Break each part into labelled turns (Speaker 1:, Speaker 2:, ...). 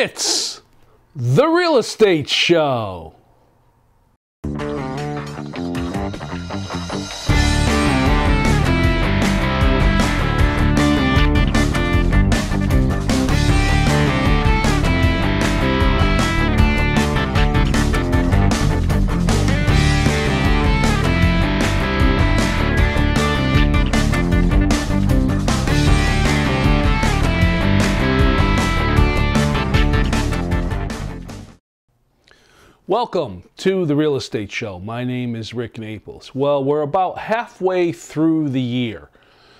Speaker 1: It's the Real Estate Show. Welcome to the Real Estate Show. My name is Rick Naples. Well, we're about halfway through the year.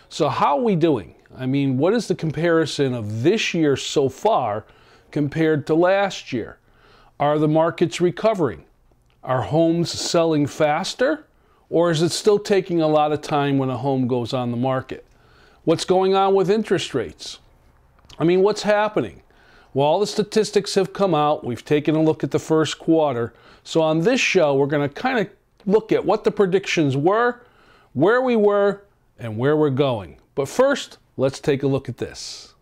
Speaker 1: So how are we doing? I mean, what is the comparison of this year so far compared to last year? Are the markets recovering? Are homes selling faster? Or is it still taking a lot of time when a home goes on the market? What's going on with interest rates? I mean, what's happening? Well, all the statistics have come out. We've taken a look at the first quarter. So on this show, we're going to kind of look at what the predictions were, where we were, and where we're going. But first, let's take a look at this.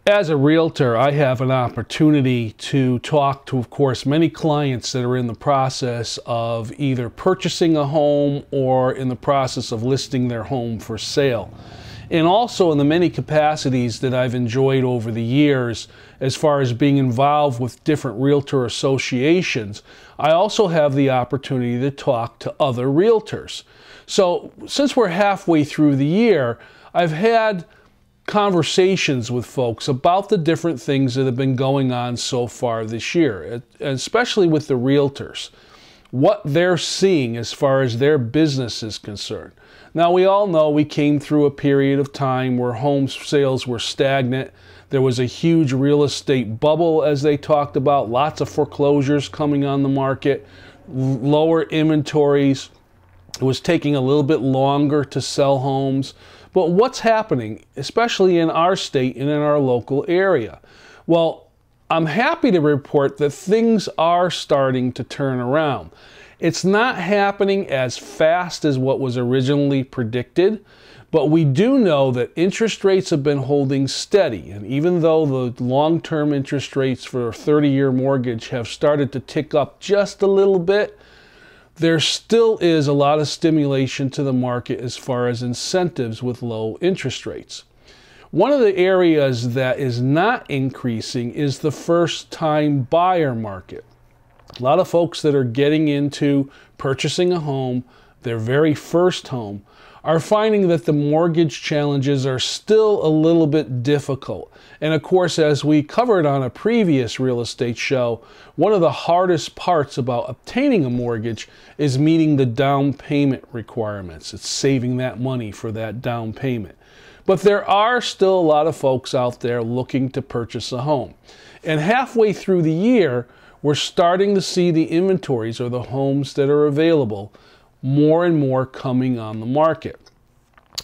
Speaker 1: As a realtor, I have an opportunity to talk to, of course, many clients that are in the process of either purchasing a home or in the process of listing their home for sale. And also in the many capacities that I've enjoyed over the years as far as being involved with different realtor associations, I also have the opportunity to talk to other realtors. So since we're halfway through the year, I've had conversations with folks about the different things that have been going on so far this year, especially with the realtors, what they're seeing as far as their business is concerned. Now, we all know we came through a period of time where home sales were stagnant. There was a huge real estate bubble, as they talked about, lots of foreclosures coming on the market, lower inventories, It was taking a little bit longer to sell homes. But what's happening, especially in our state and in our local area? Well, I'm happy to report that things are starting to turn around. It's not happening as fast as what was originally predicted, but we do know that interest rates have been holding steady. And even though the long-term interest rates for a 30-year mortgage have started to tick up just a little bit, there still is a lot of stimulation to the market as far as incentives with low interest rates. One of the areas that is not increasing is the first-time buyer market. A lot of folks that are getting into purchasing a home, their very first home, are finding that the mortgage challenges are still a little bit difficult. And of course, as we covered on a previous real estate show, one of the hardest parts about obtaining a mortgage is meeting the down payment requirements. It's saving that money for that down payment. But there are still a lot of folks out there looking to purchase a home. And halfway through the year, we're starting to see the inventories, or the homes that are available, more and more coming on the market.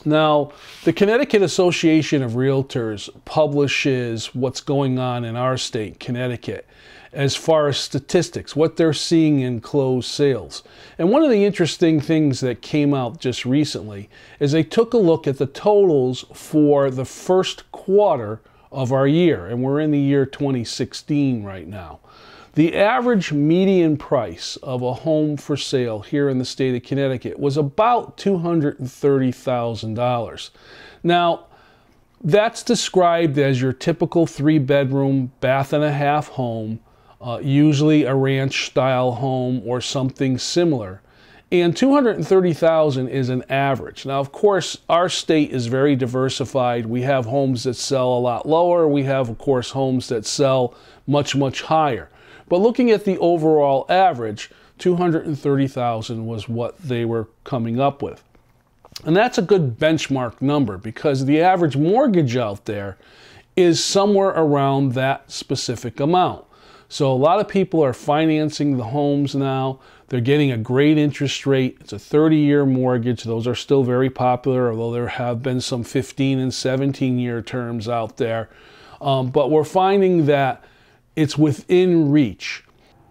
Speaker 1: Now, the Connecticut Association of Realtors publishes what's going on in our state, Connecticut, as far as statistics, what they're seeing in closed sales. And one of the interesting things that came out just recently is they took a look at the totals for the first quarter of our year, and we're in the year 2016 right now. The average median price of a home for sale here in the state of Connecticut was about $230,000. Now, that's described as your typical 3-bedroom, bath and a half home, usually a ranch-style home or something similar. And $230,000 is an average. Now, of course, our state is very diversified. We have homes that sell a lot lower. We have, of course, homes that sell much, much higher. But looking at the overall average, $230,000 was what they were coming up with. And that's a good benchmark number, because the average mortgage out there is somewhere around that specific amount. So a lot of people are financing the homes now. They're getting a great interest rate. It's a 30-year mortgage. Those are still very popular, although there have been some 15 and 17-year terms out there. But we're finding that it's within reach.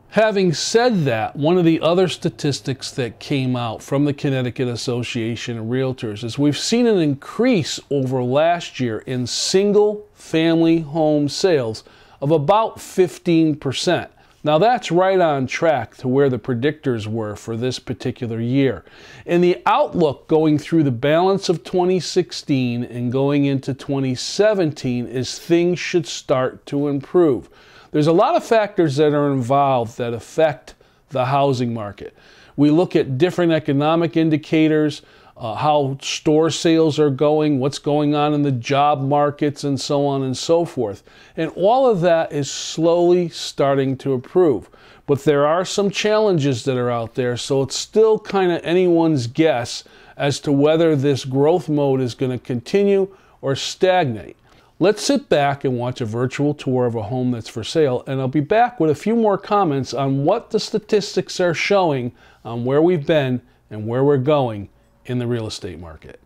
Speaker 1: Having said that, one of the other statistics that came out from the Connecticut Association of Realtors is we've seen an increase over last year in single-family home sales of about 15%. Now that's right on track to where the predictors were for this particular year. And the outlook going through the balance of 2016 and going into 2017 is things should start to improve. There's a lot of factors that are involved that affect the housing market. We look at different economic indicators, how store sales are going, what's going on in the job markets, and so on and so forth. And all of that is slowly starting to improve. But there are some challenges that are out there, so it's still kind of anyone's guess as to whether this growth mode is going to continue or stagnate. Let's sit back and watch a virtual tour of a home that's for sale, and I'll be back with a few more comments on what the statistics are showing on where we've been and where we're going in the real estate market.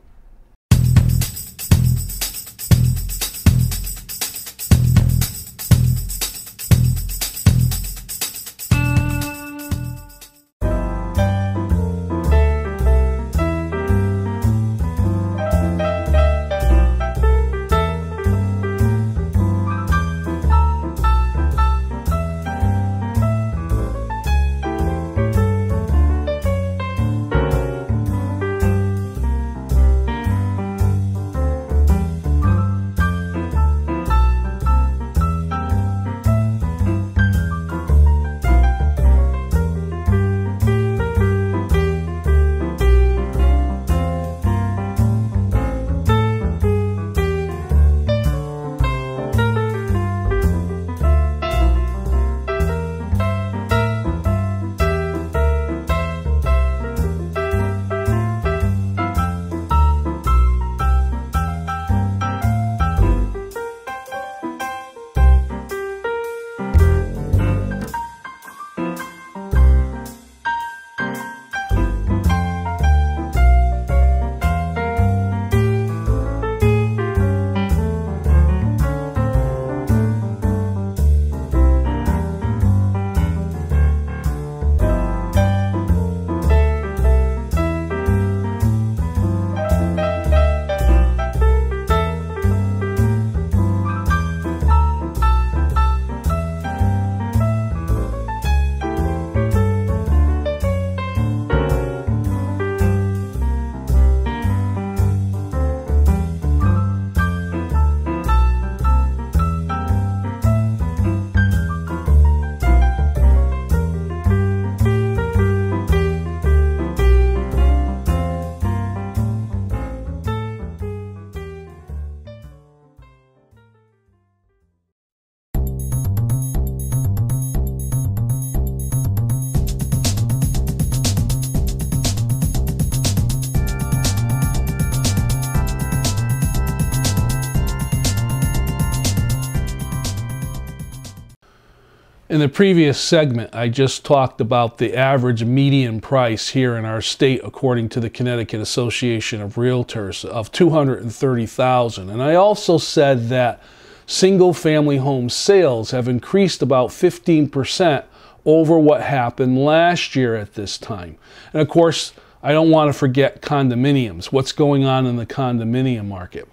Speaker 1: In the previous segment, I just talked about the average median price here in our state, according to the Connecticut Association of Realtors, of $230,000. And I also said that single-family home sales have increased about 15% over what happened last year at this time. And of course, I don't want to forget condominiums. What's going on in the condominium market?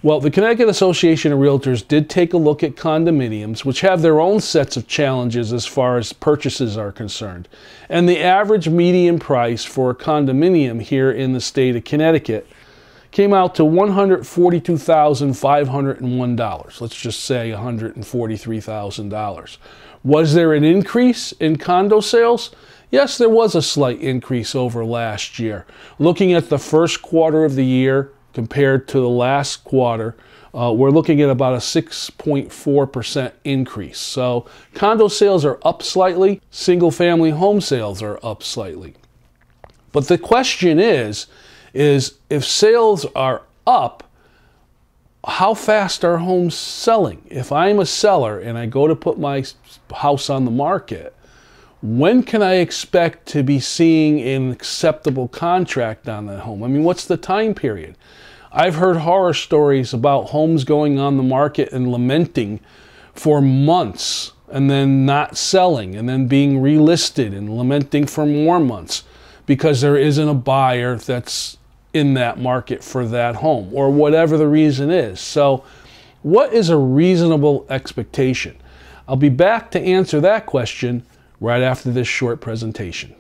Speaker 1: Well, the Connecticut Association of Realtors did take a look at condominiums, which have their own sets of challenges as far as purchases are concerned. And the average median price for a condominium here in the state of Connecticut came out to $142,501. Let's just say $143,000. Was there an increase in condo sales? Yes, there was a slight increase over last year. Looking at the first quarter of the year compared to the last quarter, we're looking at about a 6.4% increase. So condo sales are up slightly, single-family home sales are up slightly. But the question is if sales are up, how fast are homes selling? If I'm a seller and I go to put my house on the market, when can I expect to be seeing an acceptable contract on that home? I mean, what's the time period? I've heard horror stories about homes going on the market and lamenting for months and then not selling and then being relisted and lamenting for more months because there isn't a buyer that's in that market for that home or whatever the reason is. So what is a reasonable expectation? I'll be back to answer that question right after this short presentation.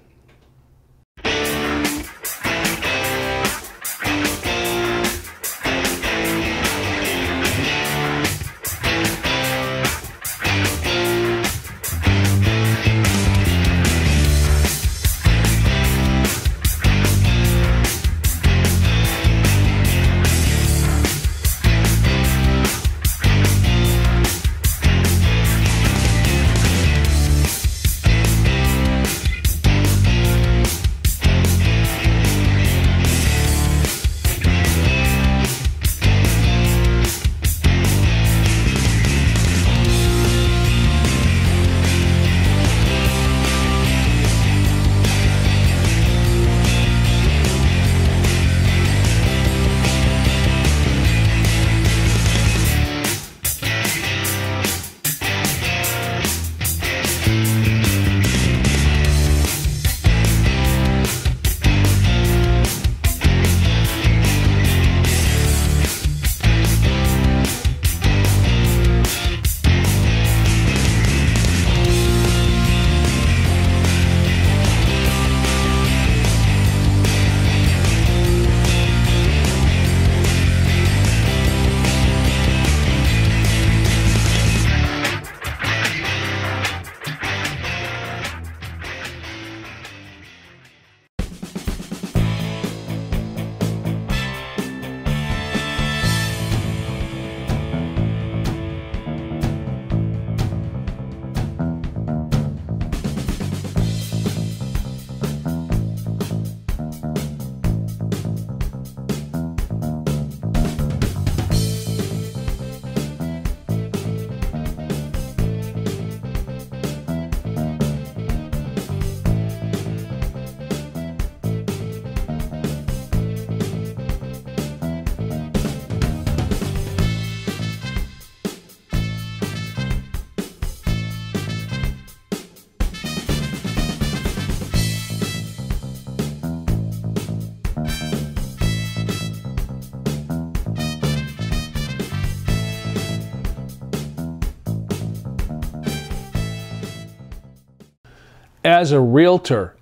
Speaker 1: As a realtor,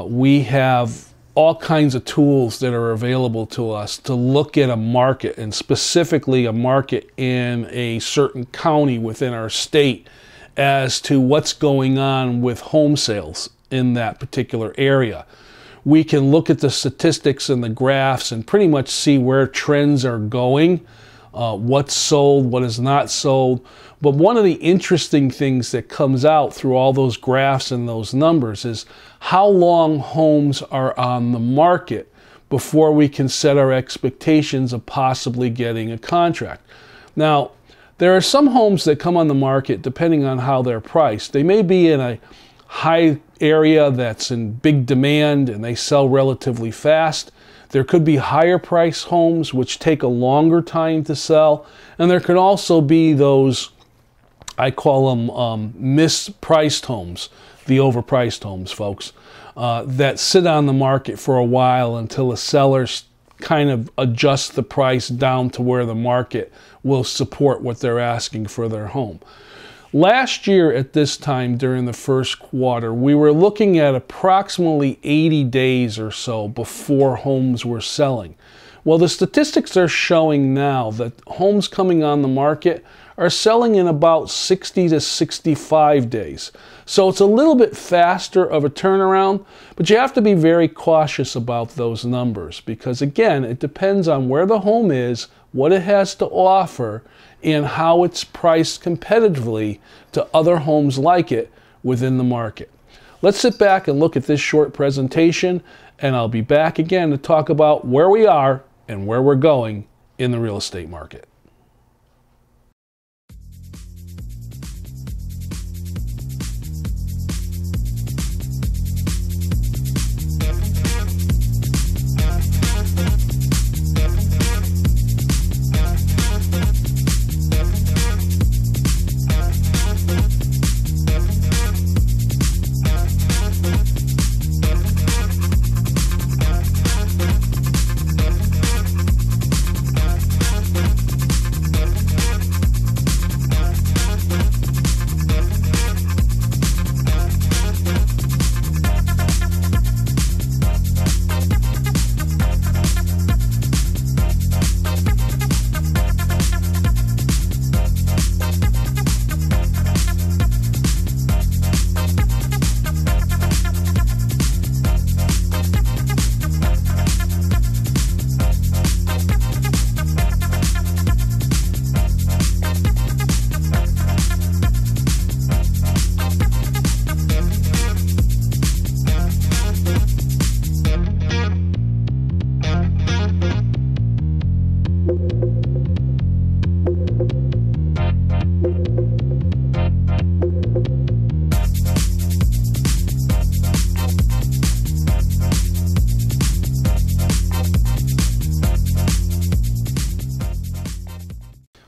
Speaker 1: we have all kinds of tools that are available to us to look at a market, and specifically a market in a certain county within our state, as to what's going on with home sales in that particular area. We can look at the statistics and the graphs and pretty much see where trends are going, what's sold, what is not sold. But one of the interesting things that comes out through all those graphs and those numbers is how long homes are on the market before we can set our expectations of possibly getting a contract. Now, There are some homes that come on the market depending on how they're priced. They may be in a high area that's in big demand and they sell relatively fast. There could be higher price homes which take a longer time to sell. And there can also be those, I call them mispriced homes, the overpriced homes, folks, that sit on the market for a while until the sellers kind of adjust the price down to where the market will support what they're asking for their home. Last year at this time during the first quarter, we were looking at approximately 80 days or so before homes were selling. Well, the statistics are showing now that homes coming on the market are selling in about 60 to 65 days. So it's a little bit faster of a turnaround, but you have to be very cautious about those numbers because, again, it depends on where the home is, what it has to offer, and how it's priced competitively to other homes like it within the market. Let's sit back and look at this short presentation, and I'll be back again to talk about where we are and where we're going in the real estate market.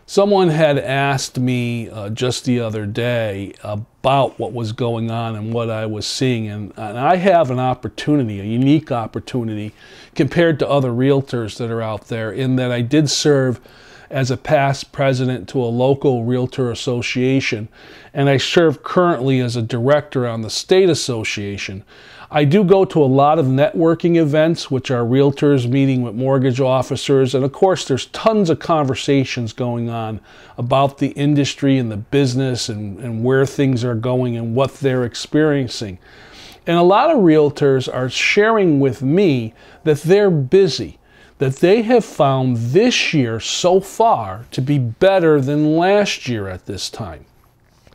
Speaker 1: Someone had asked me just the other day about what was going on and what I was seeing, and I have an opportunity, a unique opportunity compared to other realtors that are out there, in that I did serve as a past president to a local realtor association, and I serve currently as a director on the state association. I do go to a lot of networking events, which are realtors meeting with mortgage officers, and of course there's tons of conversations going on about the industry and the business and where things are going and what they're experiencing. And a lot of realtors are sharing with me that they're busy, that they have found this year so far to be better than last year at this time.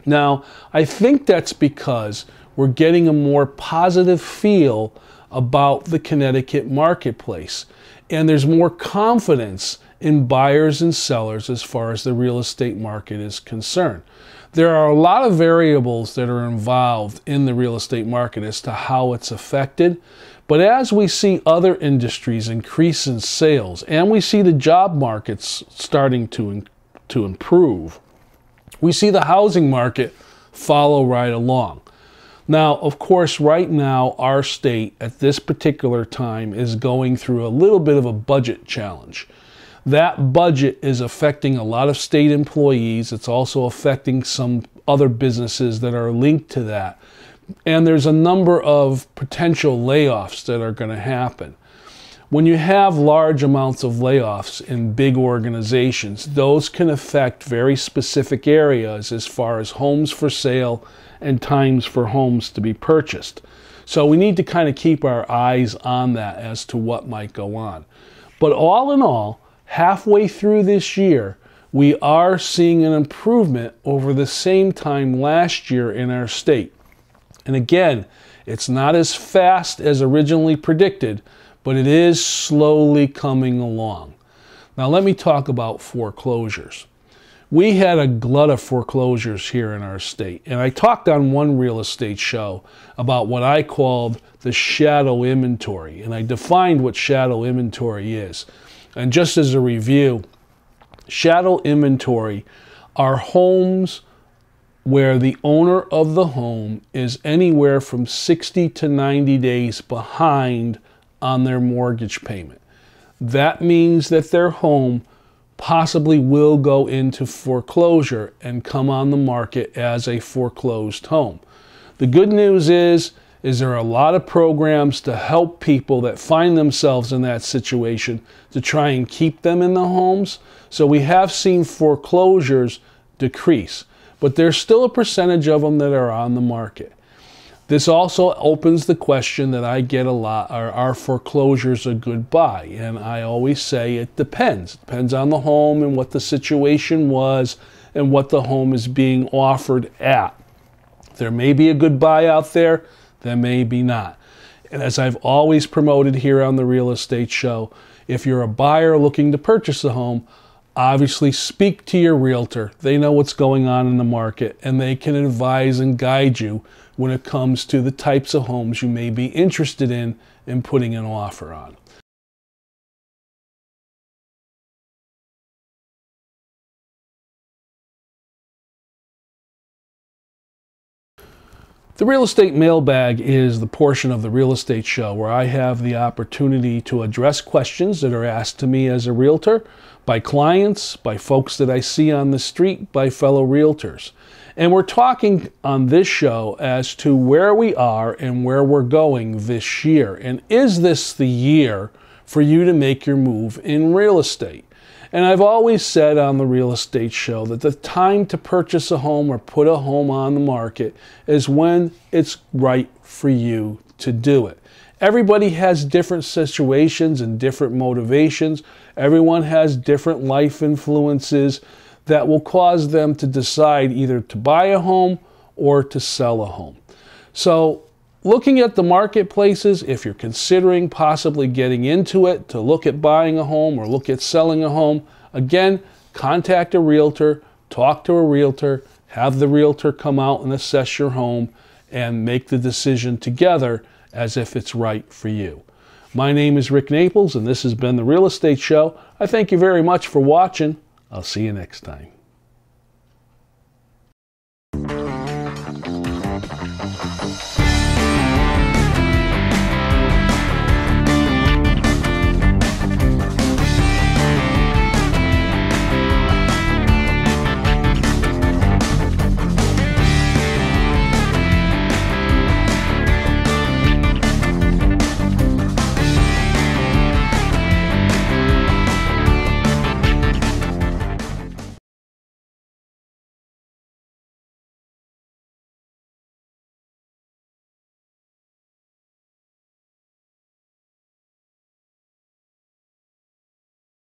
Speaker 1: Now, I think that's because we're getting a more positive feel about the Connecticut marketplace, and there's more confidence in buyers and sellers as far as the real estate market is concerned. There are a lot of variables that are involved in the real estate market as to how it's affected, but as we see other industries increase in sales and we see the job markets starting to improve, we see the housing market follow right along. Now, of course, right now, our state at this particular time is going through a little bit of a budget challenge. That budget is affecting a lot of state employees. It's also affecting some other businesses that are linked to that. And there's a number of potential layoffs that are going to happen. When you have large amounts of layoffs in big organizations, those can affect very specific areas as far as homes for sale and times for homes to be purchased. So we need to kind of keep our eyes on that as to what might go on. But all in all, halfway through this year, we are seeing an improvement over the same time last year in our state. And again, it's not as fast as originally predicted, but it is slowly coming along. Now let me talk about foreclosures. We had a glut of foreclosures here in our state. And I talked on one real estate show about what I called the shadow inventory. And I defined what shadow inventory is. And just as a review, shadow inventory are homes where the owner of the home is anywhere from 60 to 90 days behind on their mortgage payment. That means that their home possibly will go into foreclosure and come on the market as a foreclosed home. The good news is there are a lot of programs to help people that find themselves in that situation to try and keep them in the homes. So we have seen foreclosures decrease, but there's still a percentage of them that are on the market. This also opens the question that I get a lot, are foreclosures a good buy? And I always say it depends. It depends on the home and what the situation was and what the home is being offered at. There may be a good buy out there, there may be not. And as I've always promoted here on the Real Estate Show, if you're a buyer looking to purchase a home, obviously speak to your realtor. They know what's going on in the market and they can advise and guide you when it comes to the types of homes you may be interested in putting an offer on. The Real Estate Mailbag is the portion of the Real Estate Show where I have the opportunity to address questions that are asked to me as a realtor by clients, by folks that I see on the street, by fellow realtors. And we're talking on this show as to where we are and where we're going this year. And is this the year for you to make your move in real estate? And I've always said on the Real Estate Show that the time to purchase a home or put a home on the market is when it's right for you to do it. Everybody has different situations and different motivations. Everyone has different life influences that will cause them to decide either to buy a home or to sell a home. So looking at the marketplaces, if you're considering possibly getting into it to look at buying a home or look at selling a home, again, contact a realtor, talk to a realtor, have the realtor come out and assess your home and make the decision together as if it's right for you. My name is Rick Naples and this has been the Real Estate Show. I thank you very much for watching. I'll see you next time.